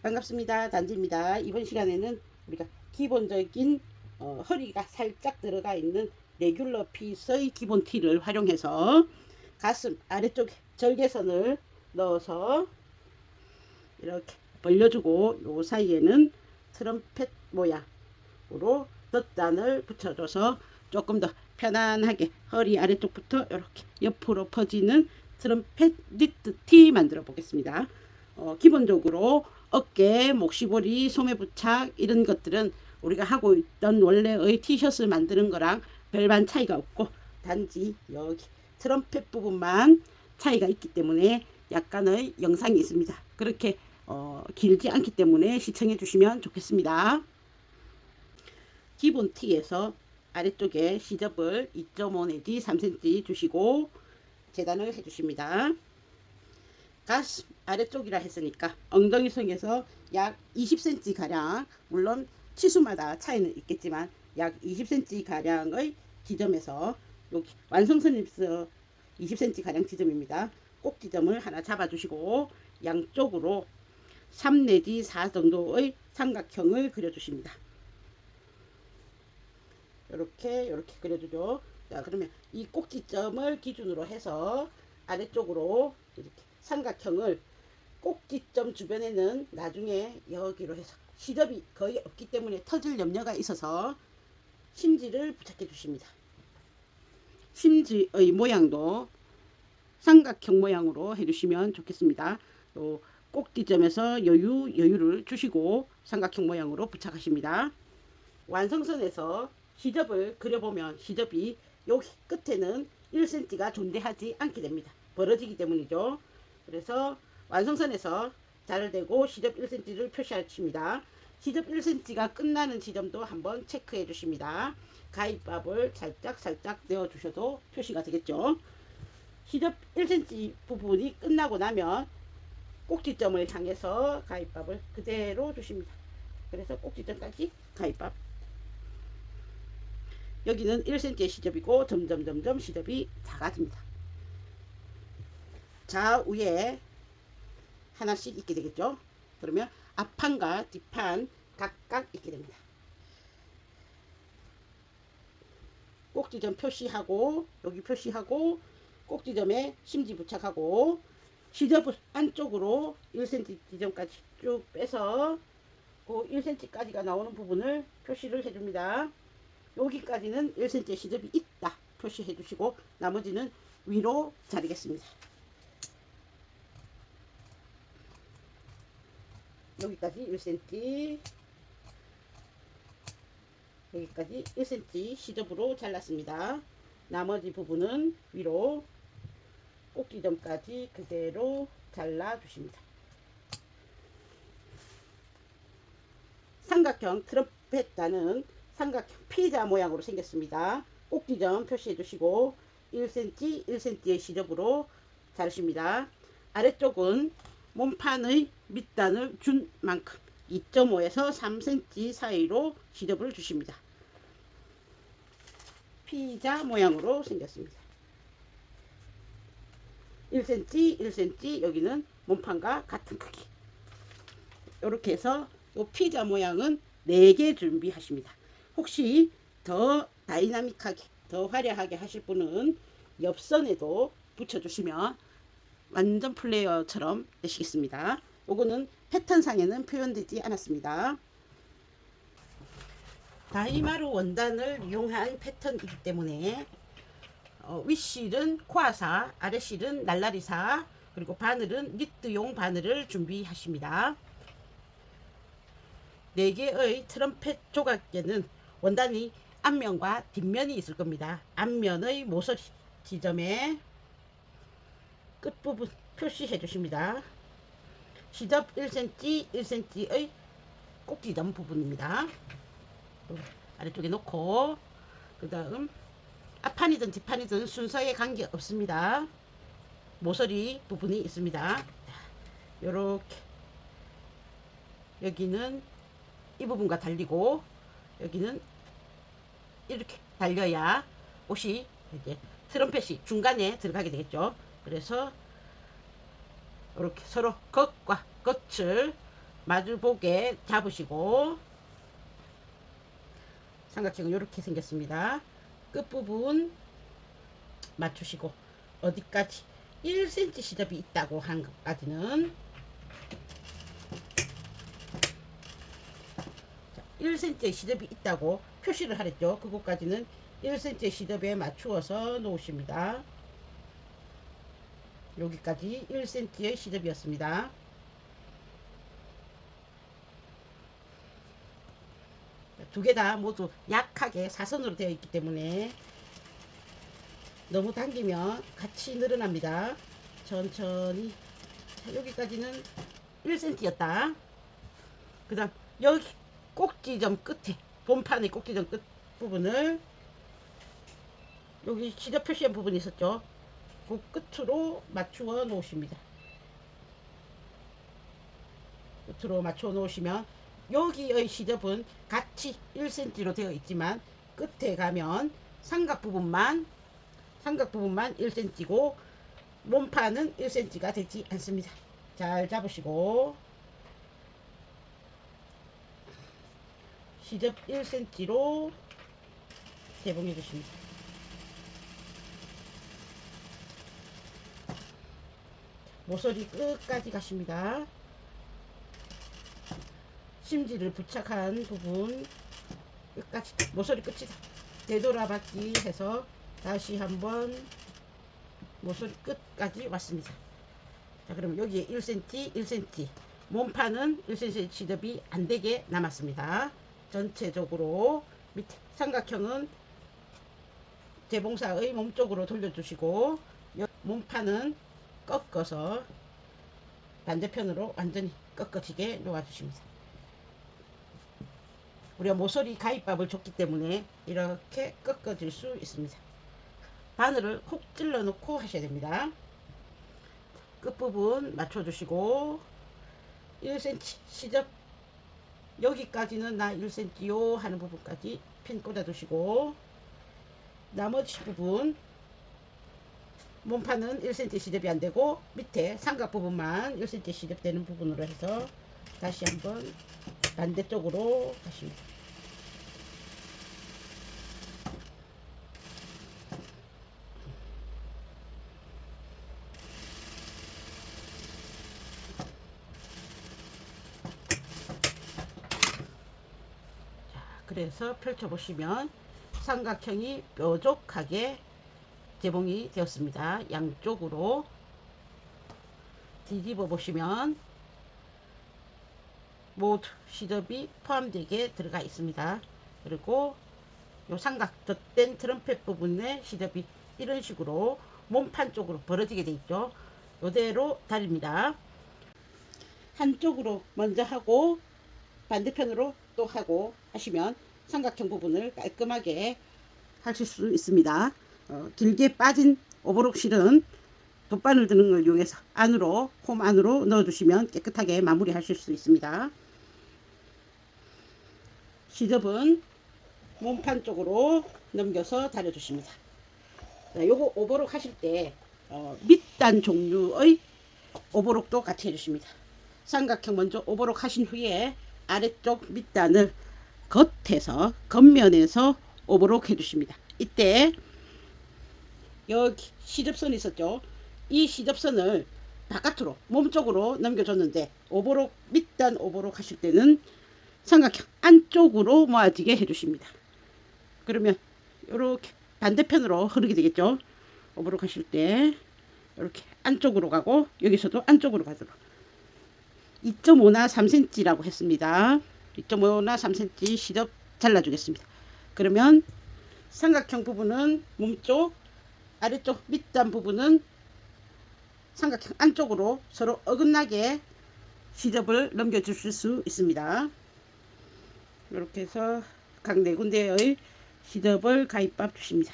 반갑습니다. 단지입니다. 이번 시간에는 우리가 기본적인 허리가 살짝 들어가 있는 레귤러 핏의 기본 티를 활용해서 가슴 아래쪽에 절개선을 넣어서 이렇게 벌려주고 요 사이에는 트럼펫 모양으로 덧단을 붙여줘서 조금 더 편안하게 허리 아래쪽부터 이렇게 옆으로 퍼지는 트럼펫 니트 티 만들어 보겠습니다. 기본적으로 어깨, 목시보리, 소매부착 이런 것들은 우리가 하고 있던 원래의 티셔츠 만드는 거랑 별반 차이가 없고 단지 여기 트럼펫 부분만 차이가 있기 때문에 약간의 영상이 있습니다. 그렇게 길지 않기 때문에 시청해 주시면 좋겠습니다. 기본 티에서 아래쪽에 시접을 2.5 내지 3cm 주시고 재단을 해 주십니다. 가슴 아래쪽이라 했으니까 엉덩이 선에서 약 20cm 가량, 물론 치수마다 차이는 있겠지만 약 20cm 가량의 지점에서 여기 완성선에서 20cm 가량 지점입니다. 꼭 지점을 하나 잡아주시고 양쪽으로 3 내지 4 정도의 삼각형을 그려주십니다. 이렇게 그려주죠. 자, 그러면 이 꼭지점을 기준으로 해서 아래쪽으로 이렇게 삼각형을 꼭지점 주변에는 나중에 여기로 해서 시접이 거의 없기 때문에 터질 염려가 있어서 심지를 부착해 주십니다. 심지의 모양도 삼각형 모양으로 해주시면 좋겠습니다. 또 꼭지점에서 여유를 주시고 삼각형 모양으로 부착하십니다. 완성선에서 시접을 그려보면 시접이 여기 끝에는 1cm가 존재하지 않게 됩니다. 벌어지기 때문이죠. 그래서 완성선에서 잘 되고 시접 1cm를 표시하십니다. 시접 1cm가 끝나는 지점도 한번 체크해 주십니다. 가위밥을 살짝 내어 주셔도 표시가 되겠죠. 시접 1cm 부분이 끝나고 나면 꼭지점을 향해서 가위밥을 그대로 주십니다. 그래서 꼭지점까지 가위밥. 여기는 1cm의 시접이고 점점 시접이 작아집니다. 좌우에 하나씩 있게 되겠죠. 그러면 앞판과 뒷판 각각 있게 됩니다. 꼭지점 표시하고 여기 표시하고 꼭지점에 심지 부착하고 시접을 안쪽으로 1cm 지점까지 쭉 빼서 그 1cm까지가 나오는 부분을 표시를 해줍니다. 여기까지는 1cm 시접이 있다 표시해 주시고 나머지는 위로 자르겠습니다. 여기까지 1cm, 여기까지 1cm 시접으로 잘랐습니다. 나머지 부분은 위로 꼭지점까지 그대로 잘라 주십니다. 삼각형 트럼펫단은 삼각형 피자 모양으로 생겼습니다. 꼭지점 표시해 주시고 1cm, 1cm의 시접으로 자르십니다. 아래쪽은 몸판의 밑단을 준 만큼 2.5에서 3cm 사이로 시접을 주십니다. 피자 모양으로 생겼습니다. 1cm, 1cm 여기는 몸판과 같은 크기. 이렇게 해서 이 피자 모양은 4개 준비하십니다. 혹시 더 다이나믹하게 더 화려하게 하실 분은 옆선에도 붙여주시면 완전 플레이어처럼 되시겠습니다. 요거는 패턴상에는 표현되지 않았습니다. 다이마루 원단을 이용한 패턴이기 때문에 윗실은 코아사, 아래실은 날라리사, 그리고 바늘은 니트용 바늘을 준비하십니다. 4개의 트럼펫 조각에는 원단이 앞면과 뒷면이 있을 겁니다. 앞면의 모서리 지점에 끝부분 표시해 주십니다. 시접 1cm, 1cm의 꼭지점 부분입니다. 아래쪽에 놓고 그 다음 앞판이든 뒷판이든 순서에 관계 없습니다. 모서리 부분이 있습니다. 요렇게 여기는 이 부분과 달리고 여기는 이렇게 달려야 옷이 이제 트럼펫이 중간에 들어가게 되겠죠. 그래서 이렇게 서로 겉과 겉을 마주보게 잡으시고 삼각형은 이렇게 생겼습니다. 끝부분 맞추시고 어디까지 1cm 시접이 있다고 한 것까지는 1cm 시접이 있다고 표시를 하랬죠. 그것까지는 1cm 시접에 맞추어서 놓으십니다. 여기까지 1cm의 시접이었습니다. 두 개 다 모두 약하게 사선으로 되어 있기 때문에 너무 당기면 같이 늘어납니다. 천천히. 자, 여기까지는 1cm였다. 그 다음 여기 꼭지점 끝에 본판의 꼭지점 끝 부분을 여기 시접 표시한 부분이 있었죠. 그 끝으로 맞추어 놓으십니다. 끝으로 맞춰 놓으시면 여기의 시접은 같이 1cm로 되어 있지만 끝에 가면 삼각 부분만 1cm고 몸판은 1cm가 되지 않습니다. 잘 잡으시고 시접 1cm로 재봉해 주십니다. 모서리 끝까지 가십니다. 심지를 부착한 부분 끝까지 모서리 끝이다. 되돌아받기 해서 다시 한번 모서리 끝까지 왔습니다. 자, 그러면 여기에 1cm, 1cm 몸판은 1cm 시접이 안되게 남았습니다. 전체적으로 밑에 삼각형은 재봉사의 몸쪽으로 돌려주시고 몸판은 꺾어서 반대편으로 완전히 꺾어지게 놓아주십니다. 우리가 모서리 가위밥을 줬기 때문에 이렇게 꺾어질 수 있습니다. 바늘을 콕 찔러 놓고 하셔야 됩니다. 끝부분 맞춰주시고 1cm 시접 여기까지는 나 1cm요 하는 부분까지 핀 꽂아 두시고 나머지 부분 몸판은 1cm 시접이 안되고 밑에 삼각 부분만 1cm 시접 되는 부분으로 해서 다시 한번 반대쪽으로 가십니다. 자, 그래서 펼쳐 보시면 삼각형이 뾰족하게 재봉이 되었습니다. 양쪽으로 뒤집어 보시면 모두 시접이 포함되게 들어가 있습니다. 그리고 요 삼각 덧댄 트럼펫 부분에 시접이 이런 식으로 몸판 쪽으로 벌어지게 되어 있죠. 이대로 달립니다. 한쪽으로 먼저 하고 반대편으로 또 하고 하시면 삼각형 부분을 깔끔하게 하실 수 있습니다. 길게 빠진 오버록 실은 돗바늘 드는 걸 이용해서 안으로 홈 안으로 넣어 주시면 깨끗하게 마무리 하실 수 있습니다. 시접은 몸판 쪽으로 넘겨서 다려 주십니다. 요거 오버록 하실 때 밑단 종류의 오버록도 같이 해주십니다. 삼각형 먼저 오버록 하신 후에 아래쪽 밑단을 겉면에서 오버록 해주십니다. 이때 여기 시접선이 있었죠. 이 시접선을 바깥으로 몸쪽으로 넘겨줬는데 오버록 밑단 오버록 하실 때는 삼각형 안쪽으로 모아지게 해주십니다. 그러면 이렇게 반대편으로 흐르게 되겠죠. 오버록 하실 때 이렇게 안쪽으로 가고 여기서도 안쪽으로 가도록 2.5나 3cm라고 했습니다. 2.5나 3cm 시접 잘라주겠습니다. 그러면 삼각형 부분은 몸쪽, 아래쪽 밑단 부분은 삼각형 안쪽으로 서로 어긋나게 시접을 넘겨 주실 수 있습니다. 이렇게 해서 각 네 군데의 시접을 가위밥 주십니다.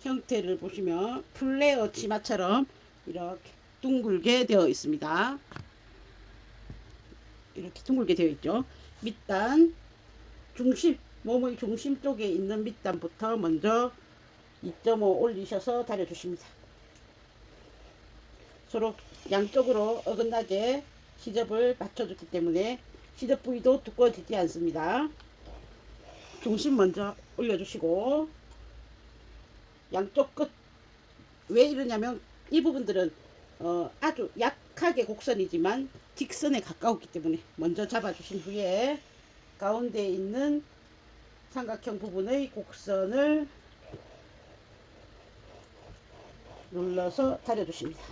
형태를 보시면 플레어 치마처럼 이렇게 둥글게 되어 있습니다. 이렇게 둥글게 되어 있죠. 밑단 중심, 몸의 중심 쪽에 있는 밑단부터 먼저 2.5 올리셔서 다려 주십니다. 서로 양쪽으로 어긋나게 시접을 맞춰줬기 때문에 시접 부위도 두꺼워지지 않습니다. 중심 먼저 올려주시고 양쪽 끝, 왜 이러냐면 이 부분들은 아주 약하게 곡선이지만 직선에 가까웠기 때문에 먼저 잡아주신 후에 가운데 있는 삼각형 부분의 곡선을 눌러서 다려주십니다.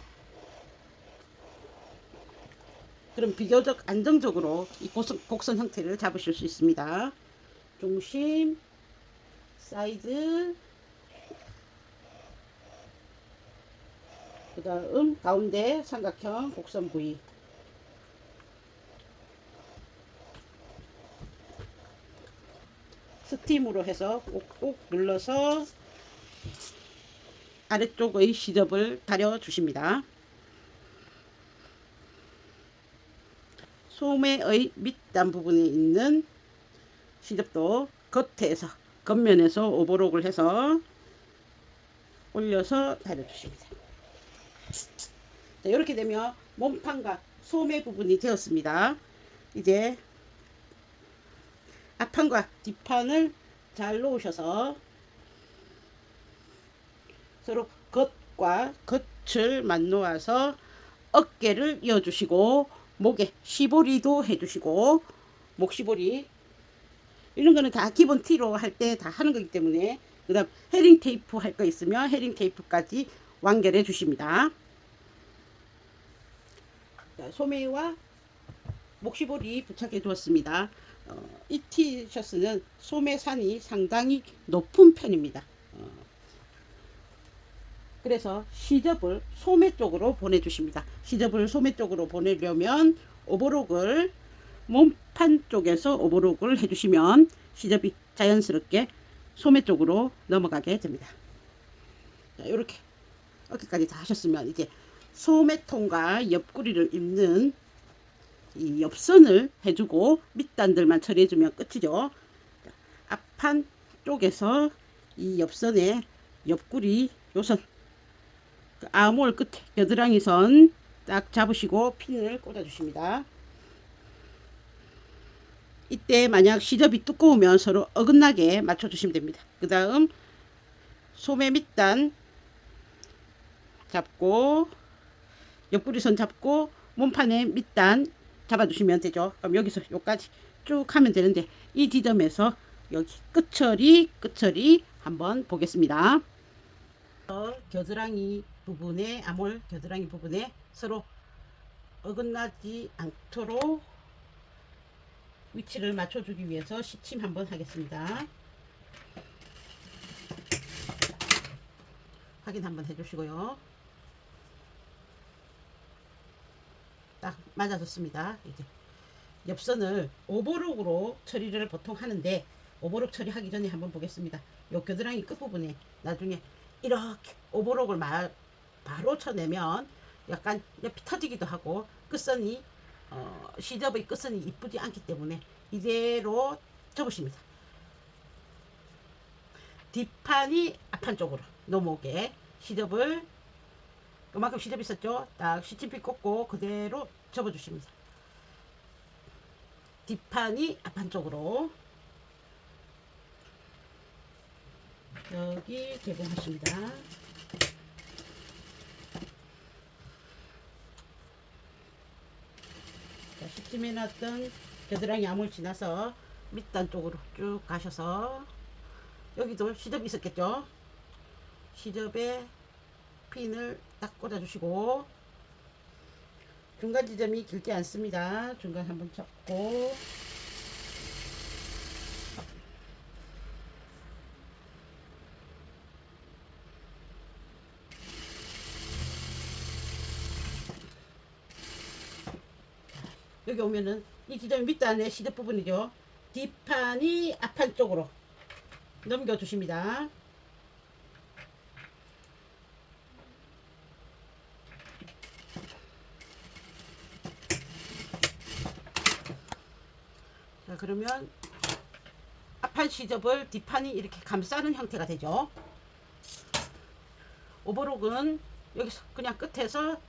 그럼 비교적 안정적으로 이 곡선 형태를 잡으실 수 있습니다. 중심, 사이드, 그 다음 가운데 삼각형 곡선 부위, 스팀으로 해서 꾹꾹 눌러서 아래쪽의 시접을 다려 주십니다. 소매의 밑단 부분에 있는 시접도 겉면에서 오버록을 해서 올려서 다려 주십니다. 자, 이렇게 되면 몸판과 소매 부분이 되었습니다. 이제 앞판과 뒷판을 잘 놓으셔서 서로 겉과 겉을 맞놓아서 어깨를 이어주시고 목에 시보리도 해주시고, 목 시보리 이런 거는 다 기본 티로 할 때 다 하는 거기 때문에, 그 다음 헤링 테이프 할 거 있으면 헤링 테이프까지 완결해 주십니다. 자, 소매와 목시볼이 부착해 두었습니다. 이 티셔츠는 소매산이 상당히 높은 편입니다. 그래서 시접을 소매 쪽으로 보내주십니다. 시접을 소매 쪽으로 보내려면 오버록을 몸판 쪽에서 오버록을 해주시면 시접이 자연스럽게 소매 쪽으로 넘어가게 됩니다. 자, 이렇게 어깨까지 다 하셨으면 이제 소매통과 옆구리를 입는 이 옆선을 해주고 밑단들만 처리해주면 끝이죠. 자, 앞판 쪽에서 이 옆선에 옆구리 요선, 그 아몰 끝에 겨드랑이 선 딱 잡으시고 핀을 꽂아 주십니다. 이때 만약 시접이 두꺼우면 서로 어긋나게 맞춰 주시면 됩니다. 그 다음 소매 밑단 잡고 옆구리 선 잡고 몸판의 밑단 잡아 주시면 되죠. 그럼 여기서 여기까지 쭉 하면 되는데, 이 지점에서 여기 끝처리 한번 보겠습니다. 겨드랑이 부분에, 아몰 겨드랑이 부분에 서로 어긋나지 않도록 위치를 맞춰주기 위해서 시침 한번 하겠습니다. 확인 한번 해주시고요. 딱 맞아졌습니다. 이제 옆선을 오버록으로 처리를 보통 하는데, 오버록 처리하기 전에 한번 보겠습니다. 요 겨드랑이 끝부분에 나중에 이렇게 오버록을 바로 쳐내면 약간 옆이 터지기도 하고 끝선이 시접의 끝선이 이쁘지 않기 때문에 이대로 접으십니다. 뒷판이 앞판 쪽으로 넘어오게 시접을, 요만큼 시접 있었죠? 딱 시침필 꽂고 그대로 접어주십니다. 뒷판이 앞판 쪽으로 여기 개봉하십니다. 자, 시침해놨던 겨드랑이 암을 지나서 밑단 쪽으로 쭉 가셔서 여기도 시접이 있었겠죠? 시접에 핀을 딱 꽂아주시고, 중간 지점이 길지 않습니다. 중간 한번 잡고 여기 오면은 이 지점이 밑단의 시접 부분이죠. 뒷판이 앞판 쪽으로 넘겨 주십니다. 자, 그러면 앞판 시접을 뒷판이 이렇게 감싸는 형태가 되죠. 오버록은 여기서 그냥 끝에서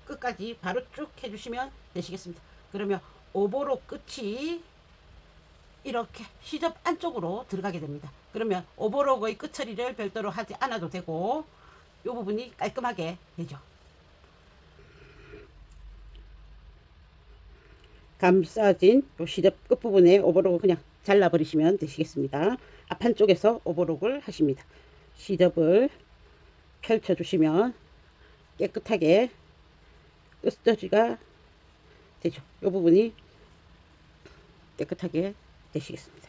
끝까지 바로 쭉 해주시면 되시겠습니다. 그러면 오버로 끝이 이렇게 시접 안쪽으로 들어가게 됩니다. 그러면 오버로그의 끝 처리를 별도로 하지 않아도 되고 이 부분이 깔끔하게 되죠. 감싸진 요 시접 끝부분에 오버로그 그냥 잘라버리시면 되시겠습니다. 앞한쪽에서 오버로그를 하십니다. 시접을 펼쳐주시면 깨끗하게 끝처리가 되죠. 이 부분이 깨끗하게 되시겠습니다.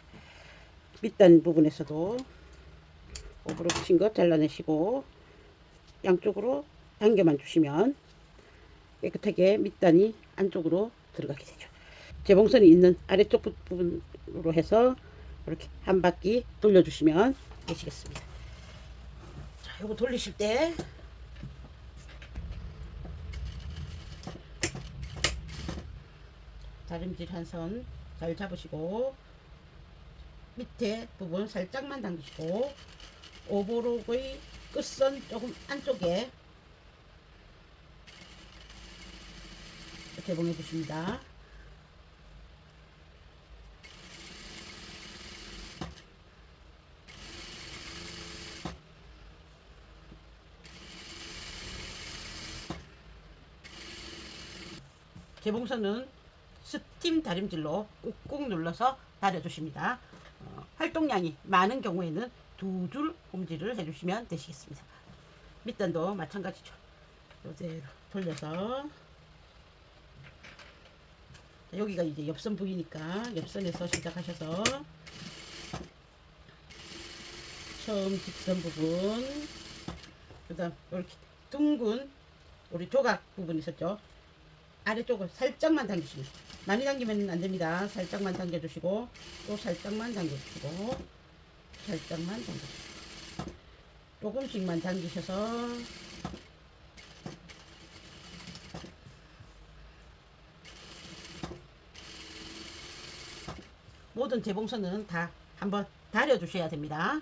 밑단 부분에서도 오버로그 친 거 잘라내시고 양쪽으로 당겨만 주시면 깨끗하게 밑단이 안쪽으로 들어가게 되죠. 재봉선이 있는 아래쪽 부분으로 해서 이렇게 한 바퀴 돌려주시면 되시겠습니다. 자, 요거 돌리실 때 다림질 한 선 잘 잡으시고 밑에 부분 살짝만 당기시고 오버록의 끝선 조금 안쪽에 개봉해 주십니다. 재봉선은 스팀 다림질로 꾹꾹 눌러서 다려주십니다. 활동량이 많은 경우에는 두 줄 홈질을 해주시면 되시겠습니다. 밑단도 마찬가지죠. 이대로 돌려서 여기가 이제 옆선 부위니까 옆선에서 시작하셔서 처음 직선 부분, 그 다음 이렇게 둥근 우리 조각 부분 있었죠. 아래쪽을 살짝만 당기시면, 많이 당기면 안됩니다. 살짝만 당겨주시고 또 살짝만 당겨주시고 살짝만 당겨주시고 조금씩만 당기셔서 모든 재봉선은 다 한번 다려 주셔야 됩니다.